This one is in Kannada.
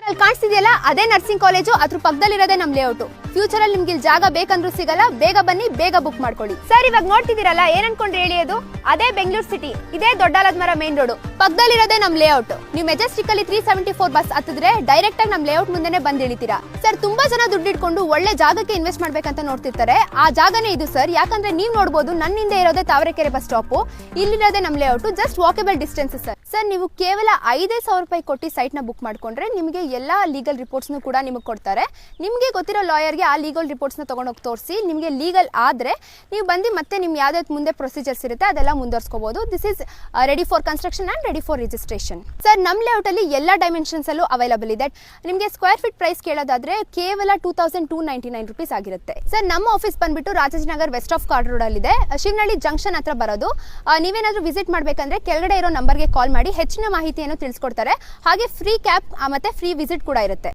ಅಲ್ಲಿ ಕಾಣಿಸ್ತಿದೆಯಲ್ಲ ಅದೇ ನರ್ಸಿಂಗ್ ಕಾಲೇಜು, ಅದ್ರ ಪಕ್ಕದಲ್ಲಿರೋದೇ ನಮ್ ಲೇಔಟ್. ಫ್ಯೂಚರ್ ಅಲ್ಲಿ ನಿಮ್ಗೆ ಇಲ್ಲಿ ಜಾಗ ಬೇಕಂದ್ರೂ ಸಿಗಲ್ಲ, ಬೇಗ ಬನ್ನಿ, ಬೇಗ ಬುಕ್ ಮಾಡ್ಕೊಳ್ಳಿ. ಸರ್ ಇವಾಗ ನೋಡ್ತಿದ್ದೀರಲ್ಲ, ಏನ್ ಅನ್ಕೊಂಡ್ರೆ ಹೇಳಿ, ಅದು ಅದೇ ಬೆಂಗಳೂರು ಸಿಟಿ, ಇದೇ ದೊಡ್ಡಾಲದಮರ ಮೇನ್ ರೋಡ್, ಪಕ್ಕದಲ್ಲಿರೋದೇ ನಮ್ ಲೇಔಟ್. ನೀವು ಮೆಜೆಸ್ಟಿಕ್ ಅಲ್ಲಿ 374 ಬಸ್ ಹತ್ತಿದ್ರೆ ಡೈರೆಕ್ಟ್ ಆಗಿ ನಮ್ ಲೇಔಟ್ ಮುಂದೆನೆ ಬಂದ್ ಇಳಿತೀರಾ. ಸರ್ ತುಂಬಾ ಜನ ದುಡ್ಡು ಇಟ್ಕೊಂಡು ಒಳ್ಳೆ ಜಾಗಕ್ಕೆ ಇನ್ವೆಸ್ಟ್ ಮಾಡ್ಬೇಕಂತ ನೋಡ್ತಿರ್ತಾರೆ, ಆ ಜಾಗನೇ ಇದು ಸರ್. ಯಾಕಂದ್ರೆ ನೀವು ನೋಡಬಹುದು ನನ್ನ ಹಿಂದೆ ಇರೋದೇ ತಾವರೆಕೆರೆ ಬಸ್ ಸ್ಟಾಪ್, ಇಲ್ಲಿರೋದೇ ನಮ್ layout, just walkable distance sir. Sir ನೀವು ಕೇವಲ 5,000 ರೂಪಾಯಿ ಕೊಟ್ಟು ಸೈಟ್ ನ ಬುಕ್ ಮಾಡ್ಕೊಂಡ್ರೆ ನಿಮಗೆ ಎಲ್ಲಾ ಲೀಗಲ್ ರಿಪೋರ್ಟ್ಸ್ ಕೂಡ ನಿಮಗೆ ಕೊಡ್ತಾರೆ. ನಿಮಗೆ ಗೊತ್ತಿರೋ ಲಾಯರ್ಗೆ ಆ ಲೀಗಲ್ ರಿಪೋರ್ಟ್ಸ್ ನ ತಗೊಂಡೋಗಿ ತೋರಿಸಿ, ನಿಮಗೆ ಲೀಗಲ್ ಆದ್ರೆ ನೀವು ಬಂದು ಮತ್ತೆ ನಿಮ್ ಯಾವ್ದಾವ್ದು ಮುಂದೆ ಪ್ರೊಸೀಜರ್ಸ್ ಇರುತ್ತೆ ಅದೆಲ್ಲ ಮುಂದುವರ್ಸ್ಕೋಬಹುದು. This is ready for construction and ready for registration. Sir ನಮ್ ಲೇಔಟ್ ಅಲ್ಲಿ ಎಲ್ಲಾ ಡೈಮೆನ್ಷನ್ಸ್ ಅಲ್ಲೂ ಅವೈಲಬಲ್ ಇದೆ. ನಿಮಗೆ ಸ್ಕ್ವೇರ್ ಫೀಟ್ ಪ್ರೈಸ್ ಕೇಳೋದಾದ್ರೆ ಕೇವಲ 2,299 ರೂಪೀಸ್ ಆಗಿರುತ್ತೆ. ಸರ್ ನಮ್ಮ ಆಫೀಸ್ ಬಂದ್ಬಿಟ್ಟು Rajajinagar west of chord road ಅಲ್ಲಿ ಇದೆ, ಶಿವನಹಳ್ಳಿ ಜಂಕ್ಷನ್ ಹತ್ರ ಬರೋದು. ನೀವೇನಾದ್ರೂ ವಿಸಿಟ್ ಮಾಡ್ಬೇಕಂದ್ರೆ ಕೆಳಗಡೆ ಇರೋ ನಂಬರ್ಗೆ ಕಾಲ್ ಮಾಡಿ ಹೆಚ್ಚಿನ ಮಾಹಿತಿಯನ್ನು ತಿಳಿಸ್ಕೊಡ್ತಾರೆ. ಹಾಗೆ ಫ್ರೀ ಕ್ಯಾಬ್ ಮತ್ತೆ ಫ್ರೀ ವಿಸಿಟ್ ಕೂಡ ಇರುತ್ತೆ.